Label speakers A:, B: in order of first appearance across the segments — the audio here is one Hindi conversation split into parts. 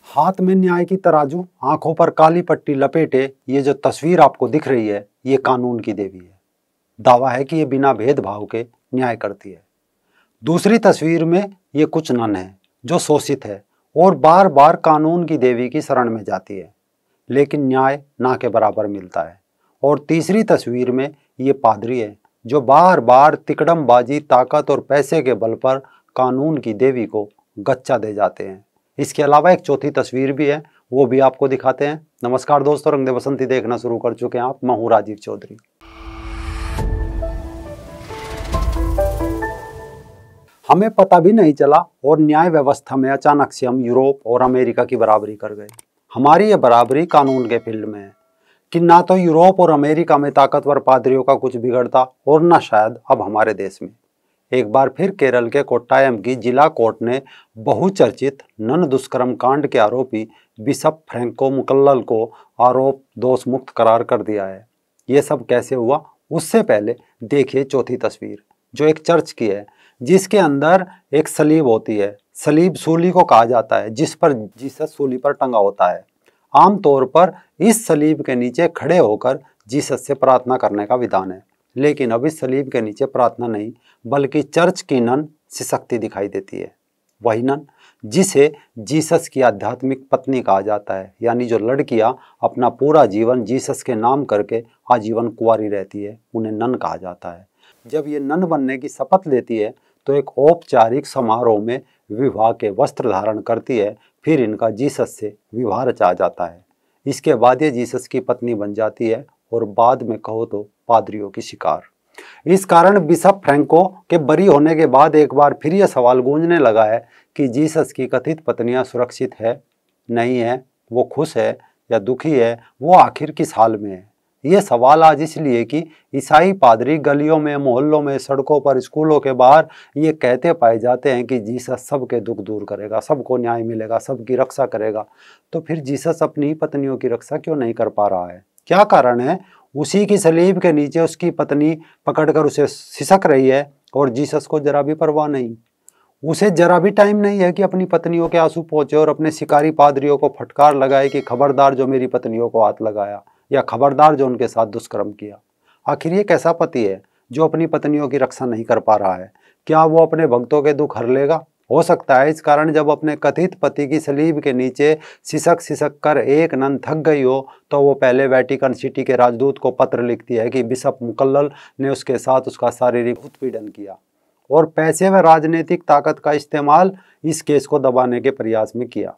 A: हाथ में न्याय की तराजू, आंखों पर काली पट्टी लपेटे ये जो तस्वीर आपको दिख रही है, ये कानून की देवी है। दावा है कि ये बिना भेदभाव के न्याय करती है। दूसरी तस्वीर में ये कुछ नन है जो शोषित है और बार बार कानून की देवी की शरण में जाती है, लेकिन न्याय ना के बराबर मिलता है। और तीसरी तस्वीर में ये पादरी है जो बार बार तिकड़मबाजी, ताकत और पैसे के बल पर कानून की देवी को गच्चा दे जाते हैं। इसके अलावा एक चौथी तस्वीर भी है, वो भी आपको दिखाते हैं। नमस्कार दोस्तों, रंग दे बसंती देखना शुरू कर चुके हैं आप। मैं हूं राजीव चौधरी। हमें पता भी नहीं चला और न्याय व्यवस्था में अचानक से हम यूरोप और अमेरिका की बराबरी कर गए। हमारी ये बराबरी कानून के फील्ड में है कि ना तो यूरोप और अमेरिका में ताकतवर पादरियों का कुछ बिगड़ता और ना शायद अब हमारे देश में। एक बार फिर केरल के कोट्टायम की जिला कोर्ट ने बहुचर्चित नन दुष्कर्म कांड के आरोपी बिशप फ्रैंको मुकल्लल को आरोप दोष मुक्त करार कर दिया है। ये सब कैसे हुआ, उससे पहले देखिए चौथी तस्वीर, जो एक चर्च की है, जिसके अंदर एक सलीब होती है। सलीब सूली को कहा जाता है, जिस पर जीसस सूली पर टंगा होता है। आमतौर पर इस सलीब के नीचे खड़े होकर जीसस से प्रार्थना करने का विधान है, लेकिन अब इस सलीब के नीचे प्रार्थना नहीं, बल्कि चर्च की नन सिसकती दिखाई देती है। वही नन जिसे जीसस की आध्यात्मिक पत्नी कहा जाता है, यानी जो लड़कियां अपना पूरा जीवन जीसस के नाम करके आजीवन कुंवारी रहती है, उन्हें नन कहा जाता है। जब ये नन बनने की शपथ लेती है तो एक औपचारिक समारोह में विवाह के वस्त्र धारण करती है। फिर इनका जीसस से विवाह रचा जाता है। इसके बाद ये जीसस की पत्नी बन जाती है और बाद में कहो तो पादरियों की शिकार। इस कारण बिशप फ्रैंको के बरी होने के बाद एक बार फिर यह सवाल गूंजने लगा है कि जीसस की कथित पत्नियां सुरक्षित है, नहीं है, वो खुश है या दुखी है, वो आखिर किस हाल में है। ये सवाल आज इसलिए कि ईसाई पादरी गलियों में, मोहल्लों में, सड़कों पर, स्कूलों के बाहर ये कहते पाए जाते हैं कि जीसस सबके दुख दूर करेगा, सबको न्याय मिलेगा, सबकी रक्षा करेगा। तो फिर जीसस अपनी पत्नियों की रक्षा क्यों नहीं कर पा रहा है? क्या कारण है? उसी की सलीब के नीचे उसकी पत्नी पकड़कर उसे सिसक रही है और जीसस को जरा भी परवाह नहीं। उसे जरा भी टाइम नहीं है कि अपनी पत्नियों के आंसू पोंछे और अपने शिकारी पादरियों को फटकार लगाए कि खबरदार जो मेरी पत्नियों को हाथ लगाया, या खबरदार जो उनके साथ दुष्कर्म किया। आखिर ये कैसा पति है जो अपनी पत्नियों की रक्षा नहीं कर पा रहा है? क्या वो अपने भक्तों के दुख हर लेगा? हो सकता है इस कारण जब अपने कथित पति की सलीब के नीचे सिसक सिसक कर एक नन थक गई हो, तो वो पहले वेटिकन सिटी के राजदूत को पत्र लिखती है कि बिशप मुकल्लल ने उसके साथ उसका शारीरिक उत्पीड़न किया और पैसे व राजनीतिक ताकत का इस्तेमाल इस केस को दबाने के प्रयास में किया।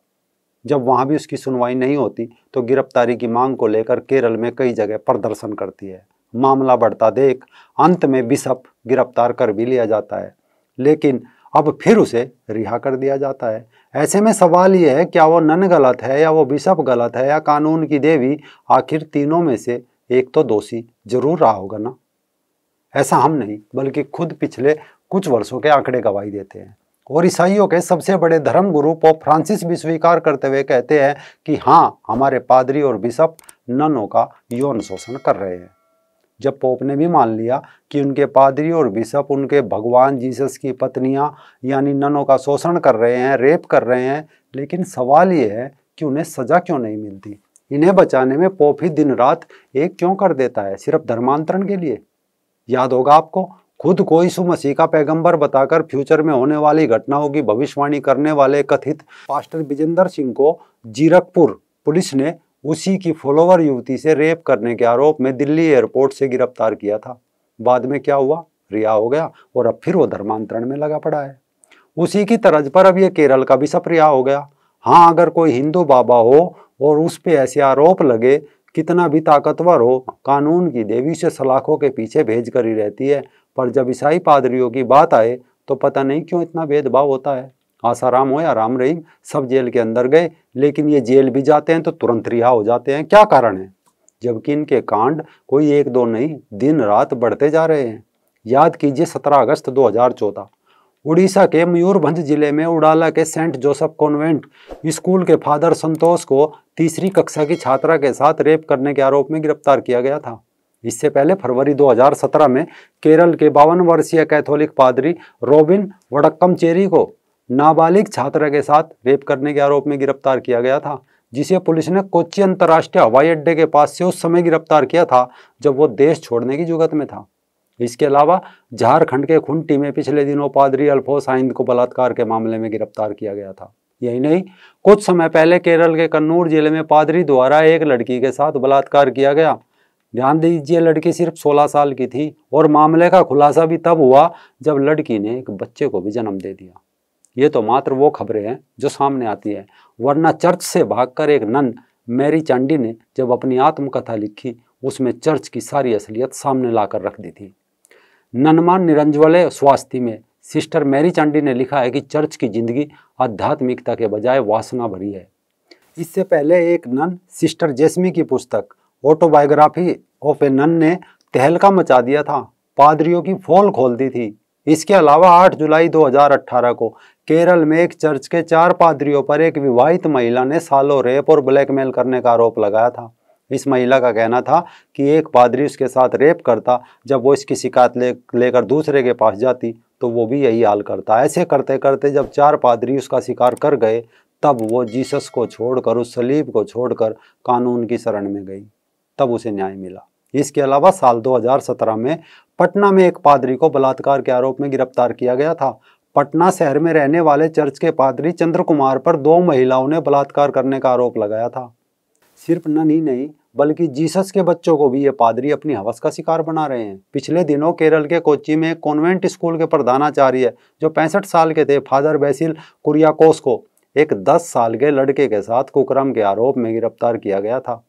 A: जब वहां भी उसकी सुनवाई नहीं होती तो गिरफ्तारी की मांग को लेकर केरल में कई जगह प्रदर्शन करती है। मामला बढ़ता देख अंत में बिशप गिरफ्तार कर भी लिया जाता है, लेकिन अब फिर उसे रिहा कर दिया जाता है। ऐसे में सवाल यह है, क्या वो नन गलत है, या वो बिशप गलत है, या कानून की देवी? आखिर तीनों में से एक तो दोषी जरूर रहा होगा ना। ऐसा हम नहीं, बल्कि खुद पिछले कुछ वर्षों के आंकड़े गवाही देते हैं। और ईसाइयों के सबसे बड़े धर्म गुरु पोप फ्रांसिस भी स्वीकार करते हुए कहते हैं कि हाँ, हमारे पादरी और बिशप ननों का यौन शोषण कर रहे हैं। जब पोप ने भी मान लिया कि उनके पादरी और बिशप उनके भगवान जीसस की पत्नियां यानी ननों का शोषण कर रहे हैं, रेप कर रहे हैं, लेकिन सवाल ये है कि उन्हें सजा क्यों नहीं मिलती? इन्हें बचाने में पोप ही दिन रात एक क्यों कर देता है, सिर्फ धर्मांतरण के लिए? याद होगा आपको, खुद को यीशु मसीह का पैगंबर बताकर फ्यूचर में होने वाली घटनाओं की भविष्यवाणी करने वाले कथित पास्टर विजेंद्र सिंह को जीरकपुर पुलिस ने उसी की फॉलोवर युवती से रेप करने के आरोप में दिल्ली एयरपोर्ट से गिरफ्तार किया था। बाद में क्या हुआ? रिहा हो गया और अब फिर वो धर्मांतरण में लगा पड़ा है। उसी की तर्ज पर अब ये केरल का बिशप रिहा हो गया। हाँ, अगर कोई हिंदू बाबा हो और उस पे ऐसे आरोप लगे, कितना भी ताकतवर हो, कानून की देवी से सलाखों के पीछे भेज कर ही रहती है। पर जब ईसाई पादरियों की बात आए तो पता नहीं क्यों इतना भेदभाव होता है। आसाराम हो या राम रहीम, सब जेल के अंदर गए, लेकिन ये जेल भी जाते हैं तो तुरंत रिहा हो जाते हैं। क्या कारण है? जबकि इनके कांड कोई एक दो नहीं, दिन रात बढ़ते जा रहे हैं। याद कीजिए 17 अगस्त 2014 उड़ीसा के मयूरभंज जिले में उड़ाला के सेंट जोसेफ कॉन्वेंट स्कूल के फादर संतोष को तीसरी कक्षा की छात्रा के साथ रेप करने के आरोप में गिरफ्तार किया गया था। इससे पहले फरवरी 2017 में केरल के 52 वर्षीय कैथोलिक पादरी रोबिन वडक्कम चेरी को नाबालिग छात्रा के साथ रेप करने के आरोप में गिरफ्तार किया गया था, जिसे पुलिस ने कोच्चि अंतर्राष्ट्रीय हवाई अड्डे के पास से उस समय गिरफ्तार किया था जब वो देश छोड़ने की जुगत में था। इसके अलावा झारखंड के खुंटी में पिछले दिनों पादरी अल्फोंस आइंद को बलात्कार के मामले में गिरफ्तार किया गया था। यही नहीं, कुछ समय पहले केरल के कन्नूर जिले में पादरी द्वारा एक लड़की के साथ बलात्कार किया गया। ध्यान दीजिए, लड़की सिर्फ 16 साल की थी और मामले का खुलासा भी तब हुआ जब लड़की ने एक बच्चे को भी जन्म दे दिया। ये तो मात्र वो खबरें हैं जो सामने आती है, वरना चर्च से भागकर एक नन मैरी चांडी ने जब अपनी आत्मकथा लिखी, उसमें चर्च की सारी असलियत सामने लाकर रख दी थी। ननमा निरंजवले स्वास्थ्य में सिस्टर मैरी चांडी ने लिखा है कि चर्च की जिंदगी आध्यात्मिकता के बजाय वासना भरी है। इससे पहले एक नन सिस्टर जेस्मी की पुस्तक ऑटोबायोग्राफी ऑफ ए नन ने तहलका मचा दिया था, पादरियों की पोल खोल दी थी। इसके अलावा 8 जुलाई 2018 को केरल में एक चर्च के 4 पादरियों पर एक विवाहित महिला ने सालों रेप और ब्लैकमेल करने का आरोप लगाया था। इस महिला का कहना था कि एक पादरी उसके साथ रेप करता, जब वो इसकी शिकायत लेकर दूसरे के पास जाती तो वो भी यही हाल करता। ऐसे करते करते जब 4 पादरी उसका शिकार कर गए, तब वो जीसस को छोड़कर, उस सलीब को छोड़कर कानून की शरण में गई, तब उसे न्याय मिला। इसके अलावा साल 2017 में पटना में एक पादरी को बलात्कार के आरोप में गिरफ्तार किया गया था। पटना शहर में रहने वाले चर्च के पादरी चंद्र कुमार पर 2 महिलाओं ने बलात्कार करने का आरोप लगाया था। सिर्फ नन ही नहीं, बल्कि जीसस के बच्चों को भी ये पादरी अपनी हवस का शिकार बना रहे हैं। पिछले दिनों केरल के कोच्चि में एक कॉन्वेंट स्कूल के प्रधानाचार्य जो 65 साल के थे, फादर बेसिल कुरियाकोस को एक 10 साल के लड़के के साथ कुकर्म के आरोप में गिरफ्तार किया गया था।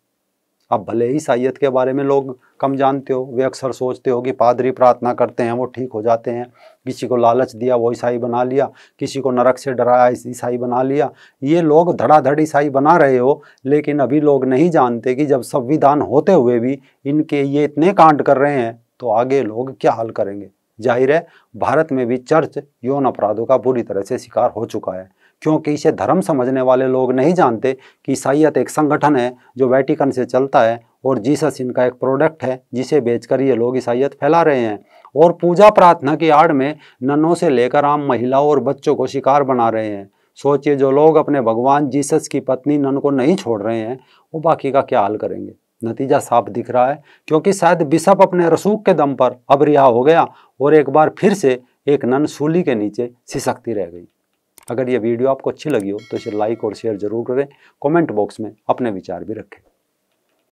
A: अब भले ही ईसाईयत के बारे में लोग कम जानते हो, वे अक्सर सोचते हो कि पादरी प्रार्थना करते हैं वो ठीक हो जाते हैं, किसी को लालच दिया वो ईसाई बना लिया, किसी को नरक से डराया ईसाई बना लिया। ये लोग धड़ाधड़ ईसाई बना रहे हो, लेकिन अभी लोग नहीं जानते कि जब संविधान होते हुए भी इनके ये इतने कांड कर रहे हैं तो आगे लोग क्या हाल करेंगे। जाहिर है भारत में भी चर्च यौन अपराधों का बुरी तरह से शिकार हो चुका है, क्योंकि इसे धर्म समझने वाले लोग नहीं जानते कि ईसाईयत एक संगठन है जो वेटिकन से चलता है और जीसस इनका एक प्रोडक्ट है जिसे बेचकर ये लोग ईसाईयत फैला रहे हैं और पूजा प्रार्थना की आड़ में ननों से लेकर आम महिलाओं और बच्चों को शिकार बना रहे हैं। सोचिए, जो लोग अपने भगवान जीसस की पत्नी नन को नहीं छोड़ रहे हैं वो बाकी का क्या हाल करेंगे। नतीजा साफ दिख रहा है, क्योंकि शायद बिशप अपने रसूख के दम पर अब रिहा हो गया और एक बार फिर से एक नन सूली के नीचे सिसकती रह गई। अगर ये वीडियो आपको अच्छी लगी हो तो इसे लाइक और शेयर जरूर करें। कमेंट बॉक्स में अपने विचार भी रखें।